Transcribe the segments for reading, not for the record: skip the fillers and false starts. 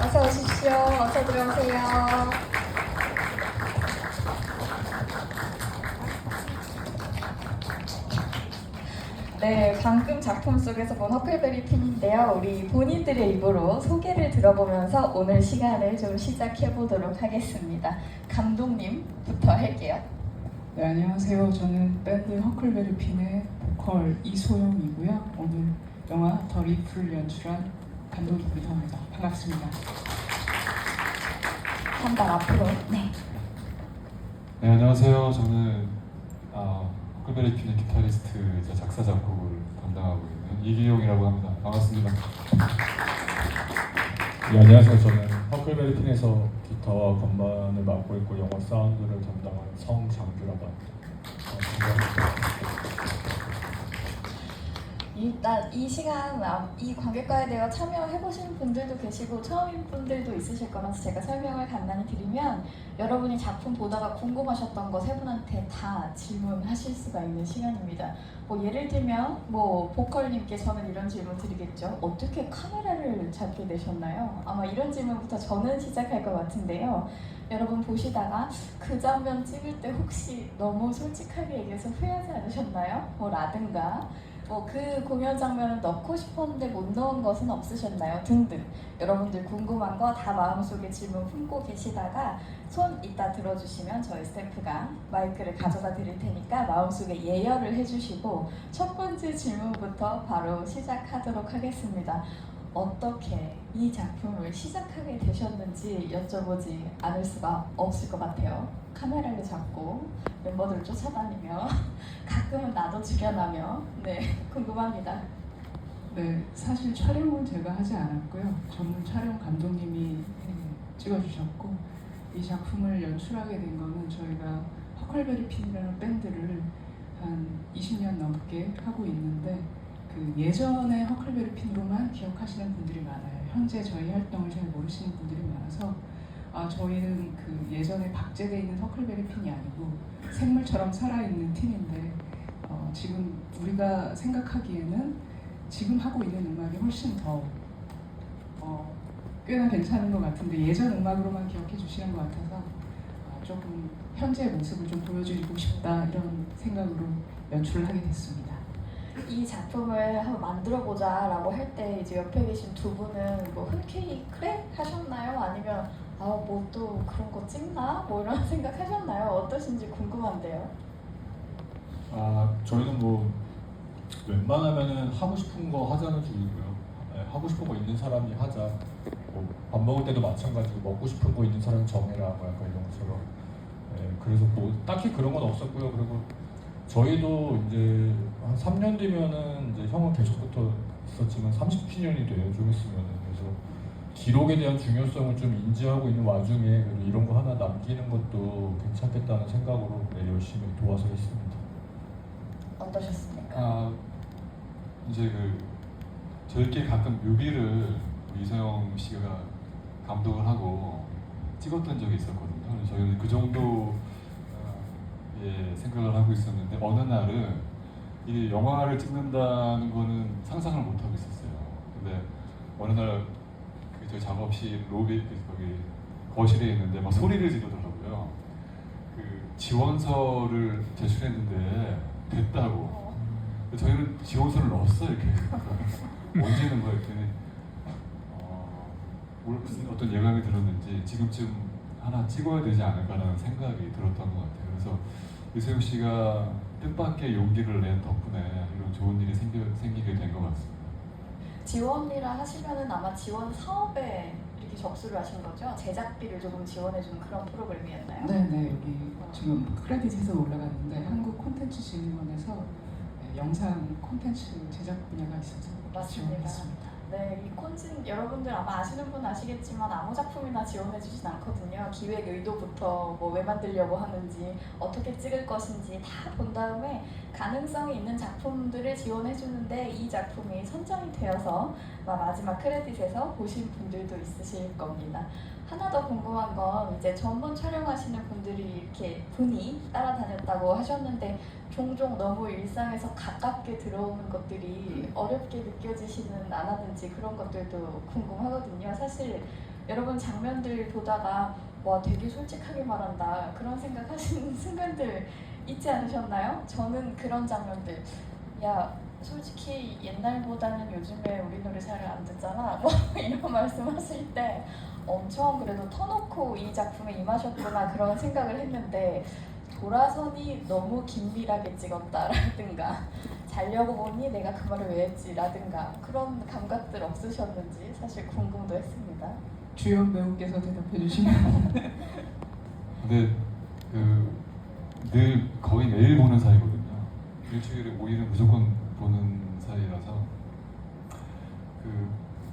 어서 오십시오. 어서 들어오세요. 네, 방금 작품 속에서 본 허클베리 핀인데요. 우리 본인들의 입으로 소개를 들어보면서 오늘 시간을 좀 시작해 보도록 하겠습니다. 감독님부터 할게요. 네, 안녕하세요. 저는 밴드 허클베리 핀의 보컬 이소영이고요. 오늘 영화 더 리프를 연출한 감독이기도 합니다. 반갑습니다. 한 발 앞으로. 네. 네, 안녕하세요. 저는 허클베리 핀의 기타리스트이자 작사 작곡을 담당하고 있는 이기용이라고 합니다. 반갑습니다. 네, 안녕하세요. 저는 허클베리 핀에서 기타와 건반을 맡고 있고 영화 사운드를 담당한 성장규라고 합니다. 일단 이 시간 이 관객과에 대해 참여해보신 분들도 계시고 처음인 분들도 있으실 거라서 제가 설명을 간단히 드리면 여러분이 작품 보다가 궁금하셨던 거 세 분한테 다 질문하실 수가 있는 시간입니다. 뭐 예를 들면 뭐 보컬님께서는 이런 질문 드리겠죠. 어떻게 카메라를 잡게 되셨나요? 아마 이런 질문부터 저는 시작할 것 같은데요. 여러분 보시다가 그 장면 찍을 때 혹시 너무 솔직하게 얘기해서 후회하지 않으셨나요? 뭐 라든가 그 공연 장면을 넣고 싶었는데 못 넣은 것은 없으셨나요? 등등 여러분들 궁금한 거 다 마음속에 질문 품고 계시다가 손 이따 들어주시면 저희 스태프가 마이크를 가져다 드릴 테니까 마음속에 예열을 해주시고 첫 번째 질문부터 바로 시작하도록 하겠습니다. 어떻게 이 작품을 시작하게 되셨는지 여쭤보지 않을 수가 없을 것 같아요. 카메라를 잡고 멤버들을 쫓아다니며 가끔은 나도 죽여나며 궁금합니다. 네, 사실 촬영은 제가 하지 않았고요. 전문 촬영 감독님이 찍어주셨고 이 작품을 연출하게 된 거는 저희가 허클베리 핀이라는 밴드를 한 20년 넘게 하고 있는데 그 예전의 허클베리 핀으로만 기억하시는 분들이 많아요. 현재 저희 활동을 잘 모르시는 분들이 많아서 저희는 그 예전에 박제되어 있는 허클베리 핀이 아니고 생물처럼 살아있는 팀인데 지금 우리가 생각하기에는 지금 하고 있는 음악이 훨씬 더 꽤나 괜찮은 것 같은데 예전 음악으로만 기억해 주시는 것 같아서 조금 현재의 모습을 좀 보여드리고 싶다 이런 생각으로 연출을 하게 됐습니다. 이 작품을 한번 만들어보자 라고 할 때 이제 옆에 계신 두 분은 뭐 흔쾌히 그래? 하셨나요? 아니면 뭐 또 그런 거 찍나? 뭐 이런 생각 하셨나요? 어떠신지 궁금한데요. 저희는 뭐 웬만하면은 하고 싶은 거 하자는 주의고요. 하고 싶은 거 있는 사람이 하자. 뭐 밥 먹을 때도 마찬가지고 먹고 싶은 거 있는 사람이 정해라. 뭐 약간 이런 것처럼. 그래서 뭐 딱히 그런 건 없었고요. 그리고 저희도 이제 한 3년 뒤면은 이제 형은 계속부터 있었지만 30주년이 돼요. 좀 있으면은. 그래서 기록에 대한 중요성을 좀 인지하고 있는 와중에 이런 거 하나 남기는 것도 괜찮겠다는 생각으로 열심히 도와서 했습니다. 어떠셨습니까? 이제 저희끼리 가끔 뮤비를 이소영 씨가 감독을 하고 찍었던 적이 있었거든요. 그래서 저희는 그 정도 생각을 하고 있었는데 어느 날은 이 영화를 찍는다는 거는 상상을 못 하고 있었어요. 근데 어느 날 저희 작업실 로비 거기 거실에 있는데 막 소리를 지르더라고요. 그 지원서를 제출했는데 됐다고. 저희는 지원서를 넣었어 이렇게. 언제 넣은 거야 했더니 무슨 어떤 예감이 들었는지 지금쯤 하나 찍어야 되지 않을까라는 생각이 들었던 것 같아요. 그래서 이소영 씨가 뜻밖의 용기를 낸 덕분에 이런 좋은 일이 생기게 된 것 같습니다. 지원이라 하시면은 아마 지원 사업에 이렇게 접수를 하신 거죠? 제작비를 조금 지원해주는 그런 프로그램이었나요? 네네, 여기 지금 크레딧에서 올라갔는데 한국콘텐츠진흥원에서 영상 콘텐츠 제작 분야가 있어서 맞습니다. 지원했습니다. 네, 이 콘진 여러분들 아마 아시는 분 아시겠지만 아무 작품이나 지원해주진 않거든요. 기획 의도부터 뭐 왜 만들려고 하는지 어떻게 찍을 것인지 다 본 다음에 가능성이 있는 작품들을 지원해주는데 이 작품이 선정이 되어서 마지막 크레딧에서 보신 분들도 있으실 겁니다. 하나 더 궁금한 건 이제 전문 촬영하시는 분들이 이렇게 분이 따라다녔다고 하셨는데 종종 너무 일상에서 가깝게 들어오는 것들이 어렵게 느껴지시는 않았는지 그런 것들도 궁금하거든요. 사실 여러분 장면들 보다가 와 되게 솔직하게 말한다 그런 생각하시는 순간들 있지 않으셨나요? 저는 그런 장면들 야 솔직히 옛날보다는 요즘에 우리 노래 잘 안 듣잖아 뭐 이런 말씀하실 때 엄청 그래도 터놓고 이 작품에 임하셨구나 그런 생각을 했는데 돌아서니 너무 긴밀하게 찍었다라든가 자려고 보니 내가 그 말을 왜 했지라든가 그런 감각들 없으셨는지 사실 궁금도 했습니다. 주연 배우께서 대답해 주시면. 근데 늘 거의 매일 보는 사이거든요. 일주일에 5일은 무조건 보는 사이라서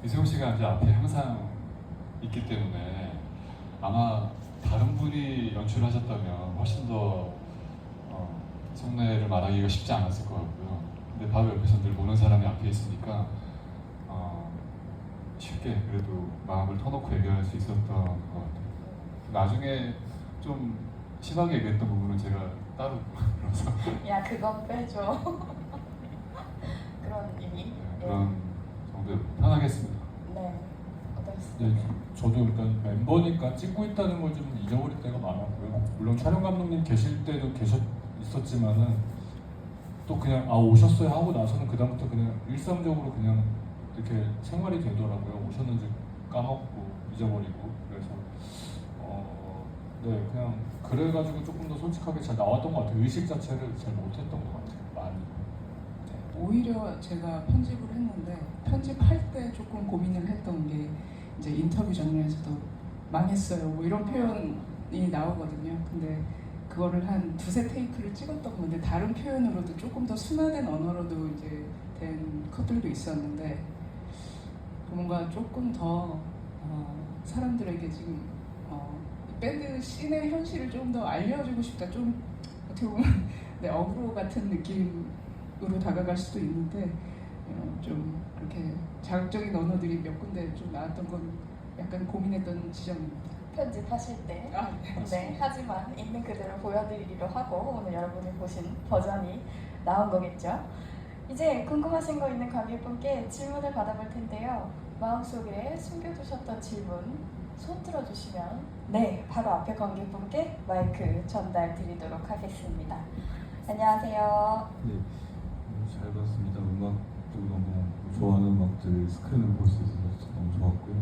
이세용 씨가 이제 앞에 항상 있기 때문에 아마 다른 분이 연출하셨다면 훨씬 더 속내를 말하기가 쉽지 않았을 것 같고요. 근데 바로 옆에서 늘 보는 사람이 앞에 있으니까 쉽게 그래도 마음을 터놓고 얘기할 수 있었던 것 같아요. 나중에 좀 심하게 얘기했던 부분은 제가 따로 불러서 야 그건 빼줘. 그런 의미. 네, 그런 정도 편하게 했습니다. 네. 네, 어떠셨어요? 저도 일단 멤버니까 찍고 있다는 걸 좀 잊어버릴 때가 많았고요. 물론 촬영 감독님 계실 때도 있었지만은 또 그냥 오셨어요 하고 나서는 그 다음부터 그냥 일상적으로 그냥 이렇게 생활이 되더라고요. 오셨는지 까먹고 잊어버리고 그래서 네 그냥 그래가지고 조금 더 솔직하게 잘 나왔던 것 같아요. 의식 자체를 잘 못했던 것 같아요. 많이. 오히려 제가 편집을 했는데 편집할 때 조금 고민을 했던 게 이제 인터뷰 장면에서도 망했어요 뭐 이런 표현이 나오거든요. 근데 그거를 한 두세 테이크를 찍었던 건데 다른 표현으로도 조금 더 순화된 언어로도 이제 된 컷들도 있었는데 뭔가 조금 더 사람들에게 지금 밴드 씬의 현실을 좀 더 알려주고 싶다. 좀 어떻게 보면 네, 어그로 같은 느낌으로 다가갈 수도 있는데 좀 그렇게 자극적인 언어들이 몇 군데 좀 나왔던 건 약간 고민했던 지점입니다. 편집하실 때. 네. 네. 하지만 있는 그대로 보여드리기로 하고 오늘 여러분이 보신 버전이 나온 거겠죠. 이제 궁금하신 거 있는 관객분께 질문을 받아볼 텐데요. 마음속에 숨겨두셨던 질문 손 들어주시면 네 바로 앞에 관객분께 마이크 전달 드리도록 하겠습니다. 안녕하세요. 네, 잘 봤습니다. 음악도 너무 좋아하는 음악들 스크린을 볼 수 있어서 너무 좋았고요.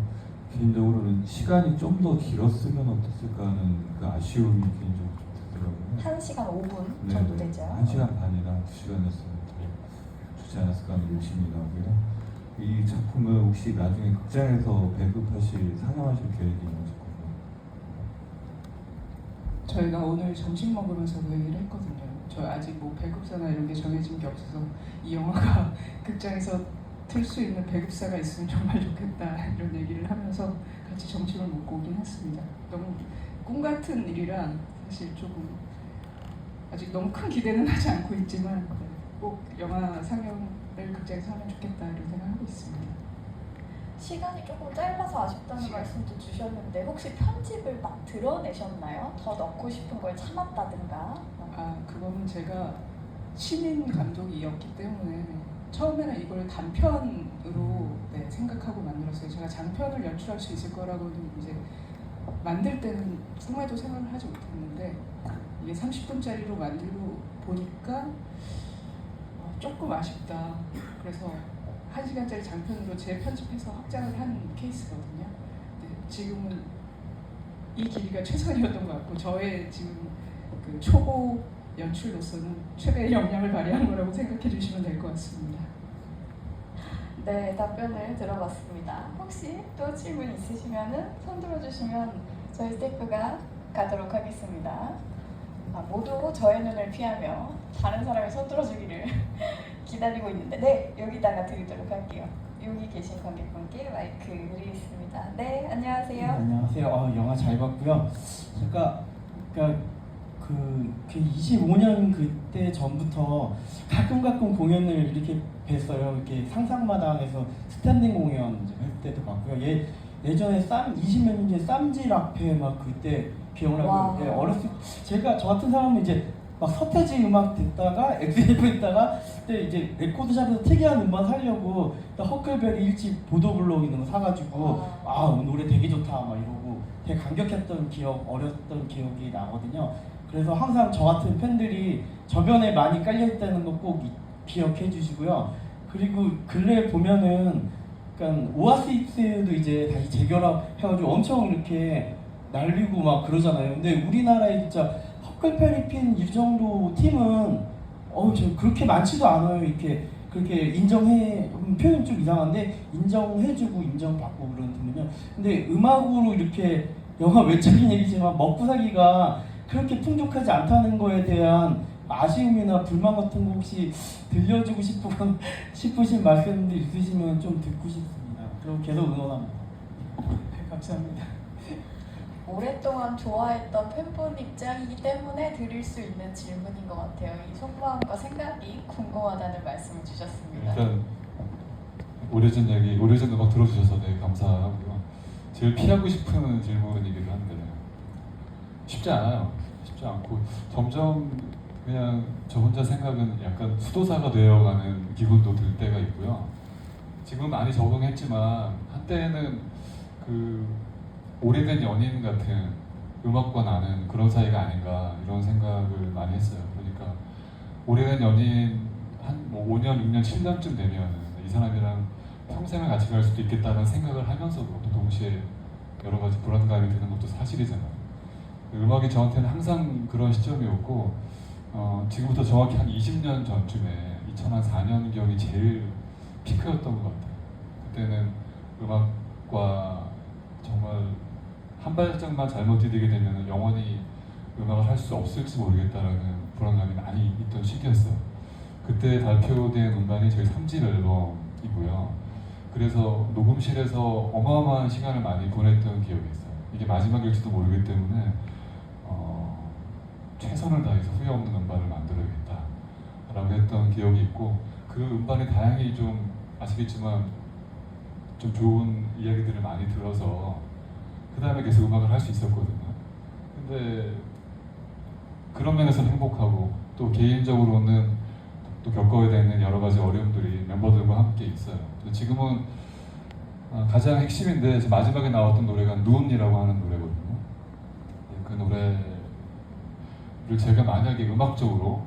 개인적으로는 시간이 좀 더 길었으면 어땠을까 하는 그 아쉬움이 개인적으로 좀 들더라고요. 1시간 5분 네, 정도 네. 되죠. 1시간 반이나 2시간이었으면 더 좋지 않았을까 하는 욕심이 나고요. 이 작품을 혹시 나중에 극장에서 상영하실 계획이 있는지 궁금해요. 저희가 오늘 점심 먹으면서 그 얘기를 했거든요. 저 아직 뭐 배급사나 이런 게 정해진 게 없어서 이 영화가 극장에서 틀 수 있는 배급사가 있으면 정말 좋겠다 이런 얘기를 하면서 같이 점심을 먹고 오긴 했습니다. 너무 꿈 같은 일이라 사실 조금 아직 너무 큰 기대는 하지 않고 있지만 꼭 영화 상영을 극장에서 하면 좋겠다 이런 생각하고 있습니다. 시간이 조금 짧아서 아쉽다는 말씀도 주셨는데 혹시 편집을 막 드러내셨나요? 더 넣고 싶은 걸 참았다든가? 그거는 제가 신인 감독이었기 때문에 처음에는 이걸 단편으로 생각하고 만들었어요. 제가 장편을 연출할 수 있을 거라고는 이제 만들 때는 꿈에도 생각을 하지 못했는데 이게 30분짜리로 만들고 보니까 조금 아쉽다. 그래서 1시간짜리 장편으로 재편집해서 확장을 한 케이스거든요. 지금은 이 길이가 최선이었던 것 같고 저의 지금 그 초보 연출로서는 최대의 역량을 발휘한 거라고 생각해 주시면 될 것 같습니다. 네, 답변을 들어봤습니다. 혹시 또 질문 있으시면 손 들어주시면 저희 스태프가 가도록 하겠습니다. 모두 저의 눈을 피하며 다른 사람이 손 들어주기를 기다리고 있는데 네, 여기다가 드리도록 할게요. 여기 계신 관객분께 마이크 드리겠습니다. 네, 안녕하세요. 안녕하세요. 영화 잘 봤고요. 제가 그 25년 그때 전부터 가끔 공연을 이렇게 뵀어요. 이렇게 상상마당에서 스탠딩 공연 할 때도 봤고요. 예전에 20몇 년 전에 쌈지 락페 막 그때 기억나고 어렸을 제가 저 같은 사람은 이제 막 서태지 음악 듣다가 엑스레이프 듣다가 그때 이제 레코드샵에서 특이한 음반 살려고 허클베리 일집 보도블록 있는 거 사가지고 노래 되게 좋다 막 이러고 되게 감격했던 어렸던 기억이 나거든요. 그래서 항상 저 같은 팬들이 저변에 많이 깔려있다는 거 꼭 기억해 주시고요. 그리고 근래에 보면은 그러니까 오아시스도 이제 다시 재결합해가지고 엄청 이렇게 날리고 막 그러잖아요. 근데 우리나라에 진짜 허클베리핀 이 정도 팀은 저 그렇게 많지도 않아요. 이렇게 그렇게 표현 좀 이상한데 인정해주고 인정받고 그런 팀은요. 근데 음악으로 이렇게 영화 외적인 얘기지만 먹고 살기가 그렇게 풍족하지 않다는 거에 대한 아쉬움이나 불만 같은 거 혹시 들려주고 싶으신 말씀들 있으시면 좀 듣고 싶습니다. 그리고 계속 응원합니다. 감사합니다. 오랫동안 좋아했던 팬분 입장이기 때문에 드릴 수 있는 질문인 것 같아요. 이 속마음과 생각이 궁금하다는 말씀을 주셨습니다. 일단 오래전 음악 들어주셔서 되게 감사하고요. 제일 피하고 싶은 질문이기도 한데 쉽지 않아요. 쉽지 않고 점점 그냥 저 혼자 생각은 약간 수도사가 되어가는 기분도 들 때가 있고요. 지금 많이 적응했지만 한때는 그 오래된 연인 같은 음악과 나는 그런 사이가 아닌가 이런 생각을 많이 했어요. 그러니까 오래된 연인 한 5년, 6년, 7년쯤 되면 이 사람이랑 평생을 같이 갈 수도 있겠다는 생각을 하면서도 또 동시에 여러 가지 불안감이 드는 것도 사실이잖아요. 음악이 저한테는 항상 그런 시점이었고 지금부터 정확히 한 20년 전쯤에 2004년경이 제일 피크였던 것 같아요. 그때는 음악과 정말 한 발짝만 잘못 디디게 되면 영원히 음악을 할 수 없을지 모르겠다라는 불안감이 많이 있던 시기였어요. 그때 발표된 음반이 저희 3집 앨범이고요. 그래서 녹음실에서 어마어마한 시간을 많이 보냈던 기억이 있어요. 이게 마지막일지도 모르기 때문에 최선을 다해서 후회 없는 음반을 만들어야겠다 라고 했던 기억이 있고, 그 음반이 다행히 좀 아시겠지만 좀 좋은 이야기들을 많이 들어서 그 다음에 계속 음악을 할 수 있었거든요. 근데 그런 면에서 행복하고 또 개인적으로는 또 겪어야 되는 여러 가지 어려움들이 멤버들과 함께 있어요. 지금은 가장 핵심인데 마지막에 나왔던 노래가 눈이라고 하는 노래거든요. 그 노래를 제가 만약에 음악적으로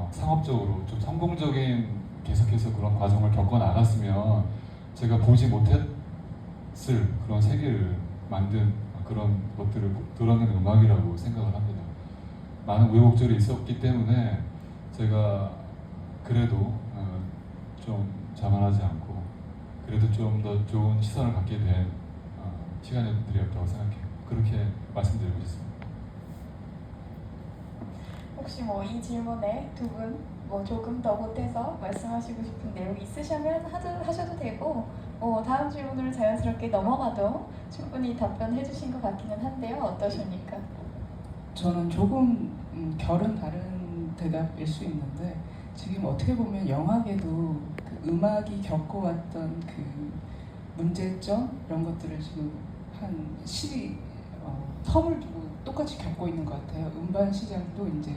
상업적으로 좀 성공적인 계속해서 그런 과정을 겪어 나갔으면 제가 보지 못했을 그런 세계를 만든 그런 것들을 드러낸 음악이라고 생각을 합니다. 많은 우여곡절이 있었기 때문에 제가 그래도 좀 자만하지 않고 그래도 좀 더 좋은 시선을 갖게 된 시간들이었다고 생각해요. 그렇게 말씀드리고 싶습니다. 혹시 이 질문에 두 분 조금 더 보태서 말씀하시고 싶은 내용이 있으시면 하셔도 되고 다음 질문으로 자연스럽게 넘어가도 충분히 답변해 주신 것 같기는 한데요. 어떠십니까? 저는 조금 결은 다른 대답일 수 있는데, 지금 어떻게 보면 영화계도 그 음악이 겪어왔던 그 문제점 이런 것들을 지금 한 텀을 두고 똑같이 겪고 있는 것 같아요. 음반 시장도 이제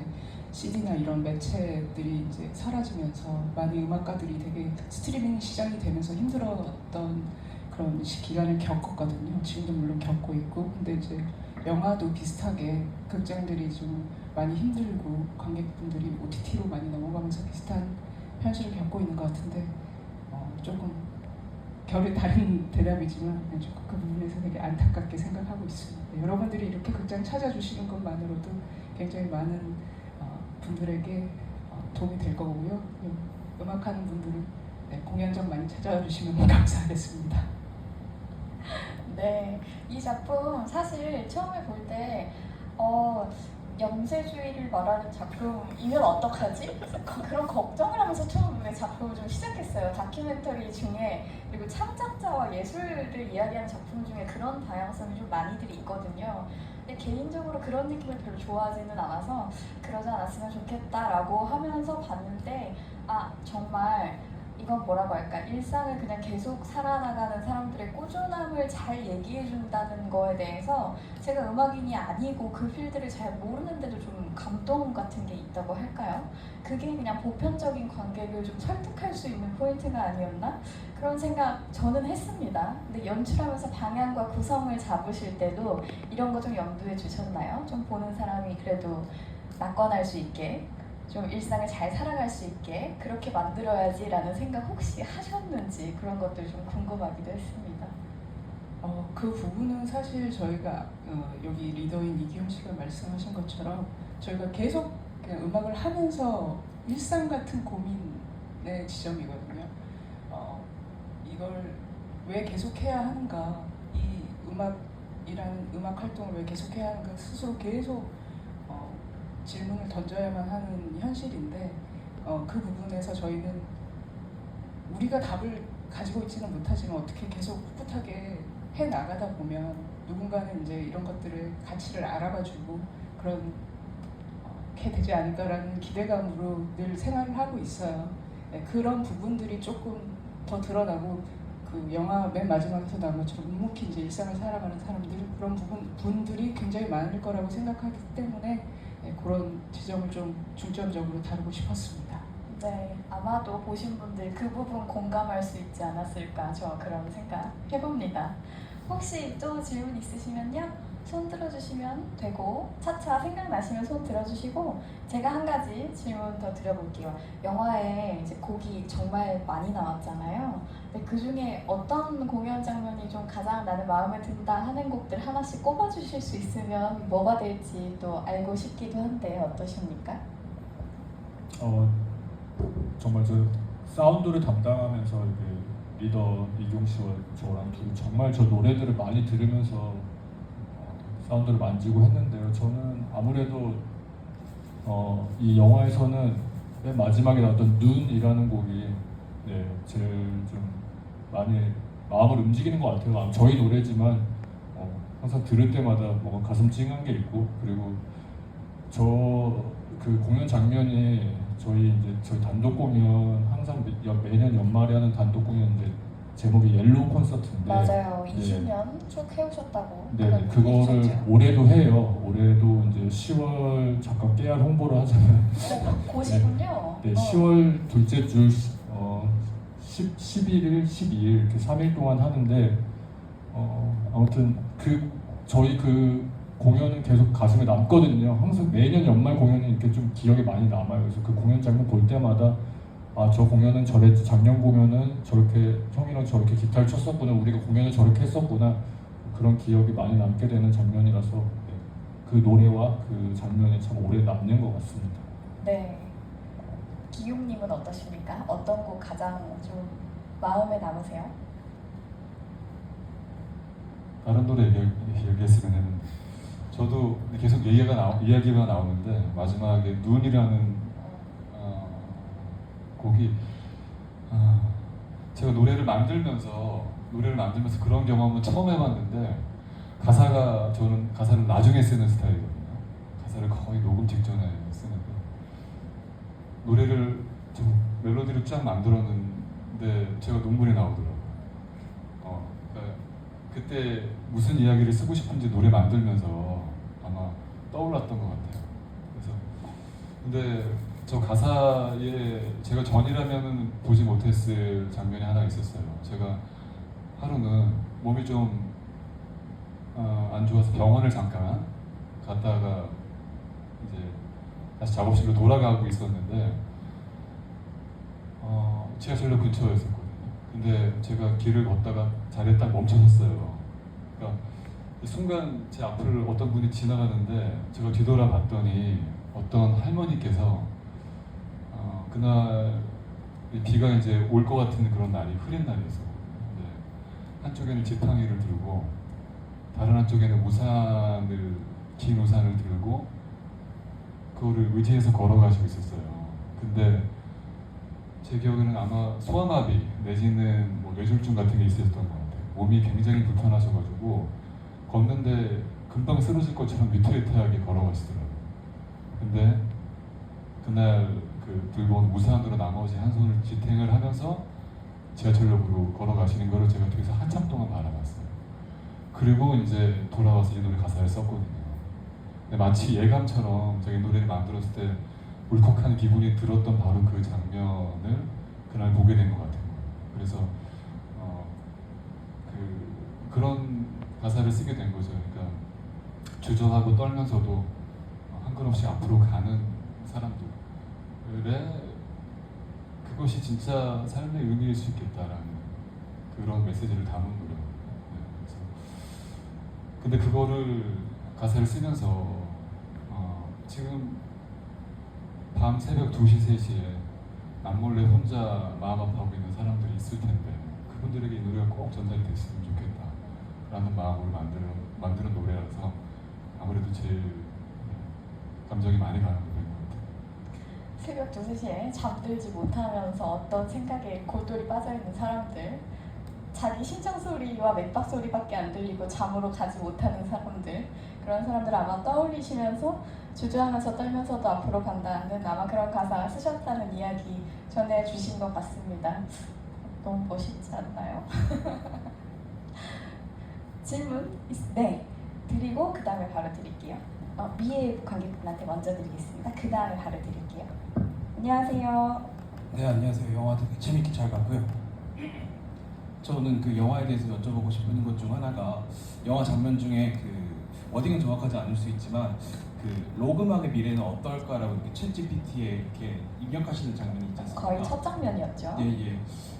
CD나 이런 매체들이 이제 사라지면서 많은 음악가들이 되게 스트리밍 시장이 되면서 힘들었던 그런 기간을 겪었거든요. 지금도 물론 겪고 있고, 근데 이제 영화도 비슷하게 극장들이 좀 많이 힘들고 관객분들이 OTT로 많이 넘어가면서 비슷한 현실을 겪고 있는 것 같은데 조금 결이 다른 대답이지만 조금 그 부분에서 되게 안타깝게 생각하고 있습니다. 여러분들이 이렇게 극장 찾아주시는 것만으로도 굉장히 많은 분들에게 도움이 될 거고요. 음악하는 분들은 공연장 많이 찾아주시면 감사하겠습니다. 네, 이 작품 사실 처음에 볼 때 영세주의를 말하는 작품이면 어떡하지? 그런 걱정을 하면서 처음에 작품을 좀 시작했어요. 다큐멘터리 중에, 그리고 창작자와 예술을 이야기하는 작품 중에 그런 다양성이 좀 많이들이 있거든요. 근데 개인적으로 그런 느낌을 별로 좋아하지는 않아서 그러지 않았으면 좋겠다라고 하면서 봤는데 정말 이건 뭐라고 할까? 일상을 그냥 계속 살아나가는 사람들의 꾸준함을 잘 얘기해준다는 거에 대해서 제가 음악인이 아니고 그 필드를 잘 모르는데도 좀 감동 같은 게 있다고 할까요? 그게 그냥 보편적인 관객을 좀 설득할 수 있는 포인트가 아니었나? 그런 생각 저는 했습니다. 근데 연출하면서 방향과 구성을 잡으실 때도 이런 거 좀 염두에 두셨나요? 좀 보는 사람이 그래도 낙관할 수 있게 좀 일상을 잘 살아갈 수 있게 그렇게 만들어야지라는 생각 혹시 하셨는지 그런 것들 좀 궁금하기도 했습니다. 그 부분은 사실 저희가 여기 리더인 이기용 씨가 말씀하신 것처럼 저희가 계속 그냥 음악을 하면서 일상 같은 고민의 지점이거든요. 이걸 왜 계속해야 하는가, 이 음악이라는 음악 활동을 왜 계속해야 하는가 스스로 계속 질문을 던져야만 하는 현실인데 그 부분에서 저희는 우리가 답을 가지고 있지는 못하지만 어떻게 계속 꿋꿋하게 해 나가다 보면 누군가는 이제 이런 것들을 가치를 알아봐주고 그렇게 되지 않을까라는 기대감으로 늘 생활을 하고 있어요. 네, 그런 부분들이 조금 더 드러나고 그 영화 맨 마지막에서 나온 것처럼 묵묵히 이제 일상을 살아가는 사람들 그런 분들이 굉장히 많을 거라고 생각하기 때문에 네, 그런 지점을 좀 중점적으로 다루고 싶었습니다. 네, 아마도 보신 분들 그 부분 공감할 수 있지 않았을까 저 그런 생각 해봅니다. 혹시 또 질문 있으시면요 손 들어주시면 되고 차차 생각나시면 손 들어주시고 제가 한 가지 질문 더 드려볼게요. 영화에 이제 곡이 정말 많이 나왔잖아요. 근데 그 중에 어떤 공연 장면이 좀 가장 나는 마음에 든다 하는 곡들 하나씩 꼽아주실 수 있으면 뭐가 될지 또 알고 싶기도 한데 어떠십니까? 정말 저 사운드를 담당하면서 이렇게 리더 이경 씨와 저랑 둘이 정말 저 노래들을 많이 들으면서 사운드를 만지고 했는데요. 저는 아무래도 이 영화에서는 맨 마지막에 나왔던 눈이라는 곡이 제일 좀 많이 마음을 움직이는 것 같아요. 저희 노래지만 항상 들을 때마다 뭔가 가슴 찡한 게 있고 그리고 그 공연 장면이 저희 단독 공연 항상 매년 연말에 하는 단독 공연인데 제목이 옐로우 콘서트인데 맞아요. 20년 쭉 해오셨다고. 네, 그거를 얘기하셨죠. 올해도 해요. 올해도 이제 10월 잠깐 깨알 홍보를 하자면 곧이군요. 네, 10월 둘째 주 11일, 12일 이렇게 3일 동안 하는데 아무튼 저희 그 공연은 계속 가슴에 남거든요. 항상 매년 연말 공연이 이렇게 좀 기억에 많이 남아요. 그래서 그 공연 장면 볼 때마다 저 공연은 저랬지, 작년 공연은 저렇게 형이랑 저렇게 기타를 쳤었구나, 우리가 공연을 저렇게 했었구나 그런 기억이 많이 남게 되는 장면이라서 그 노래와 그 장면이 참 오래 남는 것 같습니다. 네. 기용님은 어떠십니까? 어떤 곡 가장 좀 마음에 남으세요? 다른 노래 얘기했으면 저도 계속 이야기가 나오는데 마지막에 눈이라는 곡이 제가 노래를 만들면서 그런 경험은 처음 해봤는데 저는 가사를 나중에 쓰는 스타일이거든요. 가사를 거의 녹음 직전에 쓰는데 노래를 좀 멜로디를 쫙 만들었는데 제가 눈물이 나오더라고요. 그러니까 그때 무슨 이야기를 쓰고 싶은지 노래 만들면서 아마 떠올랐던 것 같아요. 그래서 근데 저 가사에 제가 전이라면 보지 못했을 장면이 하나 있었어요. 제가 하루는 몸이 좀 안 좋아서 병원을 잠깐 갔다가 이제 다시 작업실로 돌아가고 있었는데 지하철역 근처였었거든요. 근데 제가 길을 걷다가 자리에 딱 멈춰섰어요. 그러니까 이 순간 제 앞을 어떤 분이 지나가는데 제가 뒤돌아봤더니 어떤 할머니께서 그날 비가 이제 올 것 같은 그런 날이 흐린 날이었어요. 근데 한쪽에는 지팡이를 들고 다른 한쪽에는 긴 우산을 들고 그거를 의지해서 걸어가시고 있었어요. 근데 제 기억에는 아마 소아마비 내지는 뭐 뇌졸중 같은 게 있었던 것 같아요. 몸이 굉장히 불편하셔가지고 걷는데 금방 쓰러질 것처럼 위태위태하게 걸어가시더라고요. 근데 그날 들고 온 우산으로 나머지 한 손을 지탱을 하면서 지하철역으로 걸어가시는 거를 제가 뒤에서 한참 동안 바라봤어요. 그리고 이제 돌아와서 이 노래 가사를 썼거든요. 근데 마치 예감처럼 제가 이 노래를 만들었을 때 울컥한 기분이 들었던 바로 그 장면을 그날 보게 된 것 같아요. 그래서 그런 가사를 쓰게 된 거죠. 그러니까 주저하고 떨면서도 한 걸음씩 앞으로 가는 사람들의 그것이 진짜 삶의 의미일 수 있겠다라는 그런 메시지를 담은 노래거든요. 그래서 근데 그거를 가사를 쓰면서 지금 밤 새벽 2시, 3시에 남몰래 혼자 마음 아파하고 있는 사람들이 있을 텐데 그분들에게 이 노래가 꼭 전달이 됐으면 좋겠다라는 마음으로 만드는 노래라서 아무래도 제일 감정이 많이 가는 노래인 것 같아요. 새벽 2, 3시에 잠들지 못하면서 어떤 생각에 골똘히 빠져있는 사람들, 자기 심장 소리와 맥박 소리밖에 안 들리고 잠으로 가지 못하는 사람들, 그런 사람들 아마 떠올리시면서 주저하면서 떨면서도 앞으로 간다는 아마 그런 가사 쓰셨다는 이야기 전해주신 것 같습니다. 너무 멋있지 않나요? 질문? 네. 드리고 그 다음에 바로 드릴게요. 위에 관객분한테 먼저 드리겠습니다. 그 다음에 바로 드릴게요. 안녕하세요. 네, 안녕하세요. 영화 되게 재밌게 잘 봤고요. 저는 그 영화에 대해서 여쭤보고 싶은 것 중 하나가 영화 장면 중에 그 워딩은 정확하지 않을 수 있지만 그 로그막의 미래는 어떨까라고 이렇게 챗 GPT에 이렇게 입력하시는 장면이 있지 않습니까? 거의 첫 장면이었죠. 예.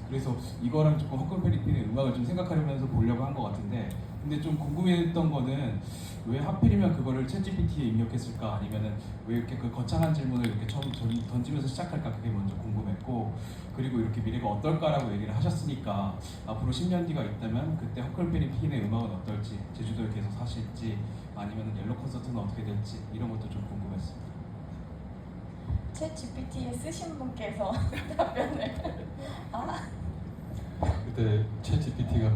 그래서 이거랑 조금 허클베리핀의 음악을 좀 생각하면서 보려고 한 것 같은데, 근데 좀 궁금했던 거는 왜 하필이면 그거를 챗GPT에 입력했을까, 아니면은 왜 이렇게 그 거창한 질문을 이렇게 처음 던지면서 시작할까, 그게 먼저 궁금했고, 그리고 이렇게 미래가 어떨까라고 얘기를 하셨으니까 앞으로 10년 뒤가 있다면 그때 허클베리핀의 음악은 어떨지, 제주도에 계속 사실지, 아니면 옐로 콘서트는 어떻게 될지 이런 것도 좀 궁금했습니다. 챗 GPT에 쓰신 분께서 답변을 그때 챗 GPT가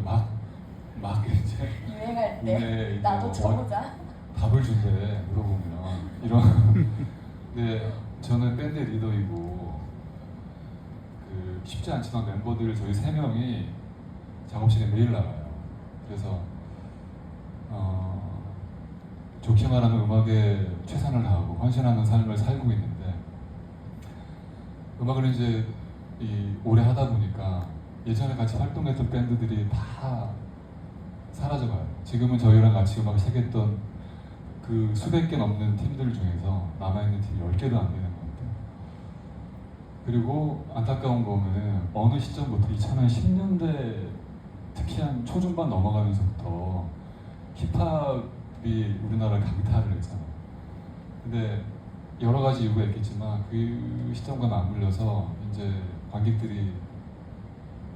막 이제 유행할 네, 때 이제 나도 뭐 쳐보자. 답을 준대 물어보면 이런. 근데 저는 밴드 리더이고 쉽지 않지만 멤버들 저희 3명이 작업실에 매일 나가요. 그래서 좋게 말하면 음악에 최선을 다하고 헌신하는 삶을 살고 있는데, 음악을 이제 오래 하다 보니까 예전에 같이 활동했던 밴드들이 다 사라져가요. 지금은 저희랑 같이 음악을 새겼던 그 수백 개 넘는 팀들 중에서 남아있는 팀이 10개도 안 되는 것 같아요. 그리고 안타까운 거는 어느 시점부터 2010년대 특히 한 초중반 넘어가면서부터 힙합이 우리나라를 강타를 했잖아요. 근데 여러 가지 이유가 있겠지만 그 시점과 맞물려서 이제 관객들이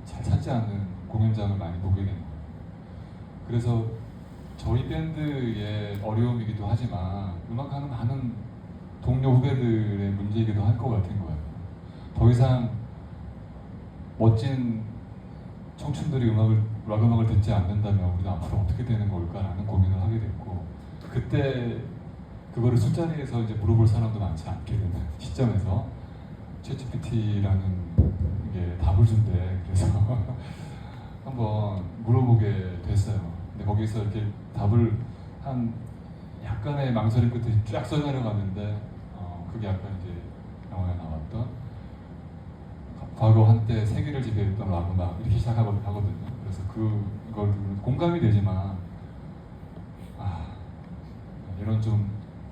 잘 찾지 않는 공연장을 많이 보게 된 거예요. 그래서 저희 밴드의 어려움이기도 하지만 음악하는 많은 동료 후배들의 문제이기도 할 것 같은 거예요. 더 이상 멋진 청춘들이 락 음악을 듣지 않는다면 우리는 앞으로 어떻게 되는 걸까라는 고민을 하게 됐고, 그때 그거를 술자리에서 이제 물어볼 사람도 많지 않게 되는 시점에서 챗GPT라는 게 답을 준대. 그래서 한번 물어보게 됐어요. 근데 거기서 이렇게 답을 한 약간의 망설임 끝에 쫙 써내려갔는데 그게 약간 이제 영화에 나왔던 과거 한때 세계를 지배했던 락 음악 이렇게 시작하거든요. 그래서 그걸 공감이 되지만 이런 좀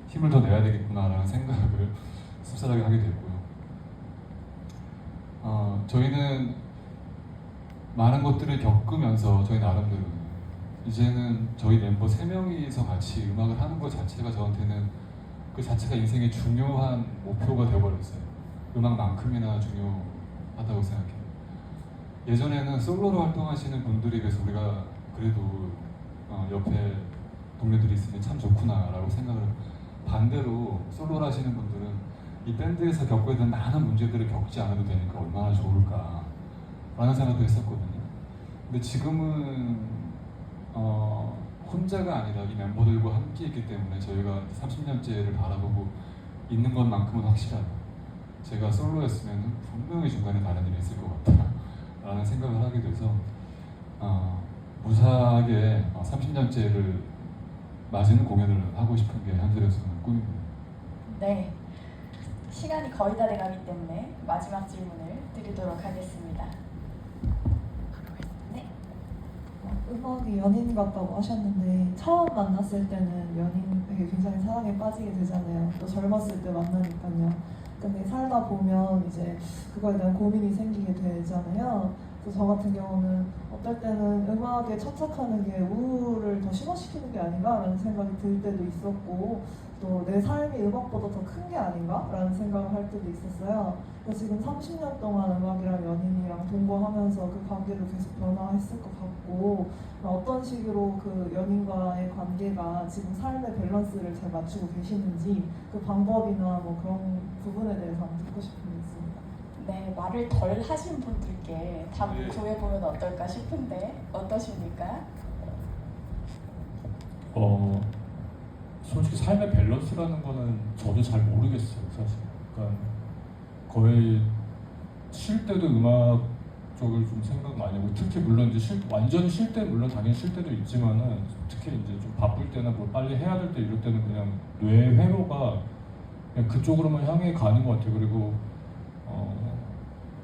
힘을 더 내야 되겠구나라는 생각을 씁쓸하게 하게 됐고요. 저희는 많은 것들을 겪으면서 저희 나름대로 이제는 저희 멤버 3명이서 같이 음악을 하는 것 자체가 저한테는 그 자체가 인생의 중요한 목표가 되어버렸어요. 음악만큼이나 중요하다고 생각해요. 예전에는 솔로로 활동하시는 분들에 비해서 우리가 그래도 옆에 동료들이 있으니 참 좋구나라고 생각을 해요. 반대로 솔로를 하시는 분들은 이 밴드에서 겪어야 되는 많은 문제들을 겪지 않아도 되니까 얼마나 좋을까라는 생각도 했었거든요. 근데 지금은 혼자가 아니라 이 멤버들과 함께 있기 때문에 저희가 30년째를 바라보고 있는 것만큼은 확실하다. 제가 솔로였으면 분명히 중간에 다른 일이 있을 것 같다 라는 생각을 하게 돼서 무사하게 30년째를 맞이는 공연을 하고 싶은 게 현실에서는 꿈입니다. 네, 시간이 거의 다 돼가기 때문에 마지막 질문을 드리도록 하겠습니다. 네. 음악이 연인 같다고 하셨는데 처음 만났을 때는 연인에게 굉장히 사랑에 빠지게 되잖아요. 또 젊었을 때 만나니까요. 근데 살다 보면 이제 그거에 대한 고민이 생기게 되잖아요. 그래서 저 같은 경우는 어떨 때는 음악에 천착하는 게 우울을 더 심화시키는 게 아닌가라는 생각이 들 때도 있었고, 또 내 삶이 음악보다 더 큰 게 아닌가라는 생각을 할 때도 있었어요. 그래서 지금 30년 동안 음악이랑 연인이랑 동거하면서 그 관계도 계속 변화했을 것 같고, 어떤 식으로 그 연인과의 관계가 지금 삶의 밸런스를 잘 맞추고 계시는지 그 방법이나 뭐 그런 부분에 대해서 한번 듣고 싶은 게 있습니다. 네, 말을 덜 하신 분들께 답을 구해보면 어떨까 싶은데 어떠십니까? 솔직히 삶의 밸런스라는 거는 저도 잘 모르겠어요, 사실. 그러니까 거의 쉴 때도 음악 쪽을 좀 생각 많이 하고, 특히 물론 이제 완전히 쉴 때 물론 당연히 쉴 때도 있지만은, 특히 이제 좀 바쁠 때나 뭐 빨리 해야 될 때 이럴 때는 그냥 뇌 회로가 그냥 그쪽으로만 향해 가는 것 같아요. 그리고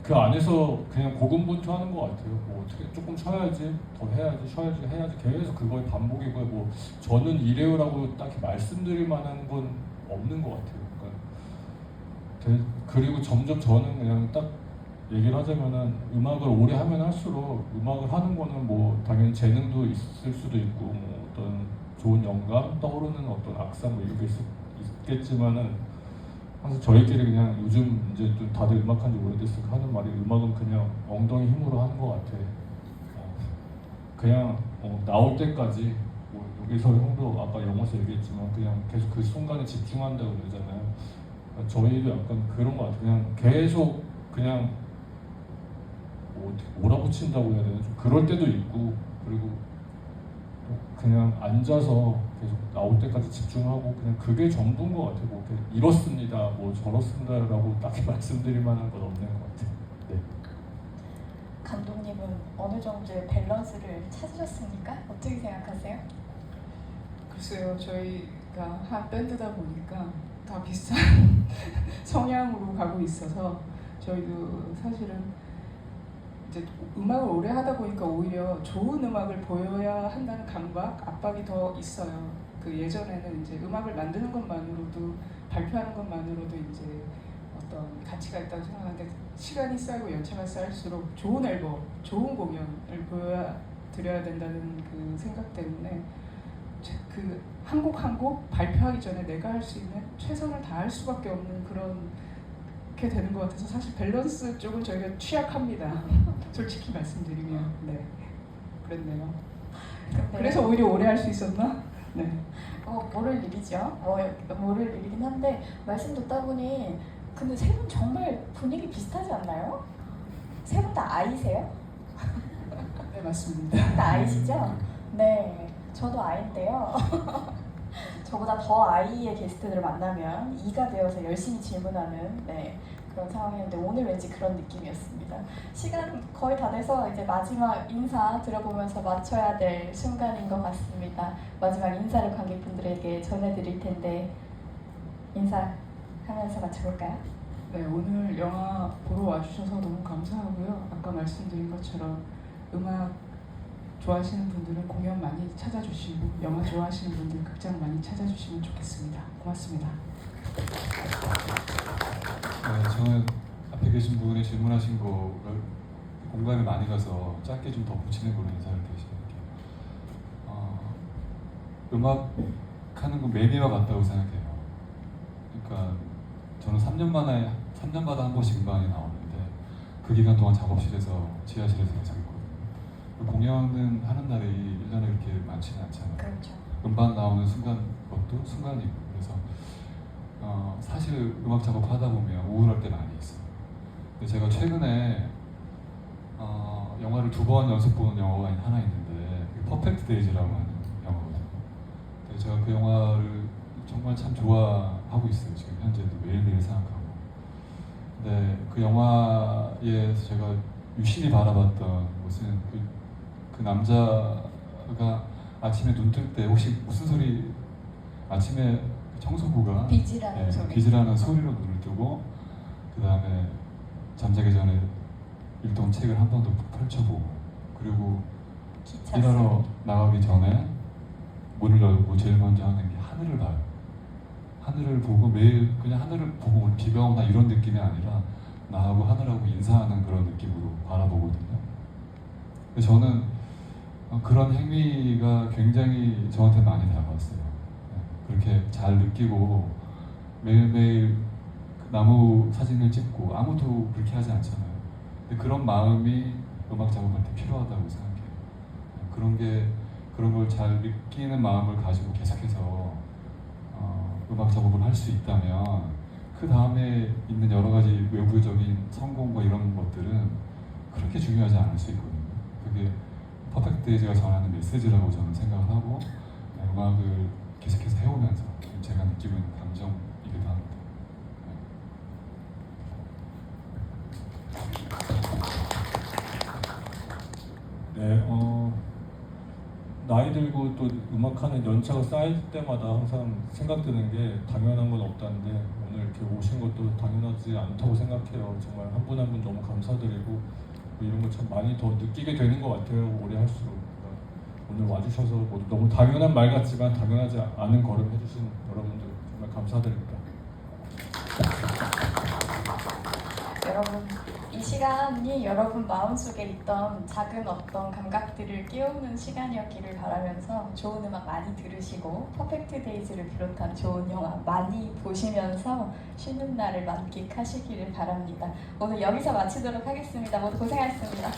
그 안에서 그냥 고군분투하는 것 같아요. 뭐 어떻게 조금 쉬어야지, 더 해야지, 쉬어야지, 해야지, 계속 그거의 반복이고요. 뭐 저는 이래요라고 딱히 말씀드릴 만한 건 없는 것 같아요. 그러니까 그리고 점점 저는 그냥 딱 얘기를 하자면은, 음악을 오래 하면 할수록 음악을 하는 거는 뭐 당연히 재능도 있을 수도 있고, 뭐 어떤 좋은 영감 떠오르는 어떤 악상 뭐 이런 게 있겠지만은, 항상 저희끼리 그냥 요즘 이제 좀 다들 음악한 지 오래됐으니까 하는 말이, 음악은 그냥 엉덩이 힘으로 하는 것 같아. 그냥 나올 때까지, 뭐 여기서 형도 아까 영어에서 얘기했지만 그냥 계속 그 순간에 집중한다고 그러잖아요. 그러니까 저희도 약간 그런 것 같아요. 그냥 계속 그냥 뭐 어떻게 몰아붙인다고 해야 되나, 좀 그럴 때도 있고, 그리고 그냥 앉아서 계속 나올 때까지 집중하고, 그냥 그게 전부인 것 같아요. 뭐 이렇게 이렇습니다, 뭐 저렇습니다라고 딱히 말씀드릴 만한 건 없는 것 같아요. 네. 감독님은 어느 정도의 밸런스를 찾으셨습니까? 어떻게 생각하세요? 글쎄요, 저희가 한 밴드다 보니까 다 비슷한 성향으로 가고 있어서, 저희도 사실은 이제 음악을 오래 하다 보니까 오히려 좋은 음악을 보여야 한다는 강박, 압박이 더 있어요. 그 예전에는 이제 음악을 만드는 것만으로도, 발표하는 것만으로도 이제 어떤 가치가 있다고 생각하는데, 시간이 쌓이고 연차가 쌓일수록 좋은 앨범, 좋은 공연을 보여드려야 된다는 그 생각 때문에 그 한 곡 한 곡 발표하기 전에 내가 할 수 있는 최선을 다할 수밖에 없는 그렇게 되는 것 같아서, 사실 밸런스 쪽은 저희가 취약합니다. 솔직히 말씀드리면. 네, 그랬네요. 그래서 오히려 오래 할 수 있었나? 네. 모를 일이죠. 모를 일이긴 한데, 말씀 듣다 보니 근데 세 분 정말 분위기 비슷하지 않나요? 세 분 다 아이세요? 네, 맞습니다. 다 아이시죠? 네, 저도 아이인데요. 저보다 더 아이의 게스트들을 만나면 이가 되어서 열심히 질문하는 그런 상황이었는데, 오늘 왠지 그런 느낌이었습니다. 시간 거의 다 돼서 이제 마지막 인사 들어보면서 맞춰야 될 순간인 것 같습니다. 마지막 인사를 관객분들에게 전해드릴 텐데, 인사하면서 맞춰볼까요? 네, 오늘 영화 보러 와주셔서 너무 감사하고요. 아까 말씀드린 것처럼 음악 좋아하시는 분들은 공연 많이 찾아주시고, 영화 좋아하시는 분들은 극장 많이 찾아주시면 좋겠습니다. 고맙습니다. 저는 앞에 계신 분이 질문하신 거를 공간에 많이 가서 짧게 좀 덧붙이는 걸로 인사를 드릴게요. 음악 하는 건 매미와 같다고 생각해요. 그러니까 저는 3년마다 한 번씩 음반이 나오는데, 그 기간 동안 작업실에서, 지하실에서 계속 있거든요. 공연은 하는 날이 1년에 그렇게 많지는 않잖아요. 그렇죠. 음반 나오는 순간 것도 순간이고, 그래서 사실 음악 작업하다 보면 우울할 때 많이 있어요. 근데 제가 최근에 영화를 2번 연속 보는 영화가 하나 있는데, 퍼펙트 데이즈라고 하는 영화거든요. 근데 제가 그 영화를 정말 참 좋아하고 있어요. 지금 현재도 매일매일 생각하고. 근데 그 영화에서 제가 유심히 바라봤던 것은 그 남자가 아침에 눈 뜰 때 혹시 무슨 소리 아침에 청소부가 비지라는 소리. 비지라는 소리로 눈을 뜨고 그 다음에 잠자기 전에 읽던 책을 한 번 더 펼쳐보고 그리고 기차 일하러 나가기 전에 문을 열고 제일 먼저 하는 게 하늘을 봐요. 하늘을 보고 매일 그냥 하늘을 보고 오늘 비가 오나 이런 느낌이 아니라 나하고 하늘하고 인사하는 그런 느낌으로 바라보거든요. 근데 저는 그런 행위가 굉장히 저한테 많이 다가왔어요. 그렇게 잘 느끼고 매일매일 나무 사진을 찍고 아무도 그렇게 하지 않잖아요. 근데 그런 마음이 음악 작업할 때 필요하다고 생각해요. 그런 걸 잘 느끼는 마음을 가지고 계속해서 음악 작업을 할 수 있다면 그 다음에 있는 여러 가지 외부적인 성공과 이런 것들은 그렇게 중요하지 않을 수 있거든요. 그게 퍼펙트 데이즈가 전하는 메시지라고 저는 생각을 하고 음악을 계속해서 해오면서 제가 느끼고 있는 감정이기도 합니다. 네, 나이 들고 또 음악하는 연차가 쌓일 때마다 항상 생각드는 게 당연한 건 없다는데 오늘 이렇게 오신 것도 당연하지 않다고 생각해요. 정말 한 분 한 분 너무 감사드리고 이런 거 참 많이 더 느끼게 되는 것 같아요. 오래 할수록. 오늘 와주셔서 모두 너무 당연한 말 같지만 당연하지 않은 걸음 해주신 여러분들 정말 감사드립니다. 여러분, 이 시간이 여러분 마음속에 있던 작은 어떤 감각들을 깨우는 시간이었기를 바라면서 좋은 음악 많이 들으시고 퍼펙트 데이즈를 비롯한 좋은 영화 많이 보시면서 쉬는 날을 만끽하시기를 바랍니다. 오늘 여기서 마치도록 하겠습니다. 모두 고생하셨습니다.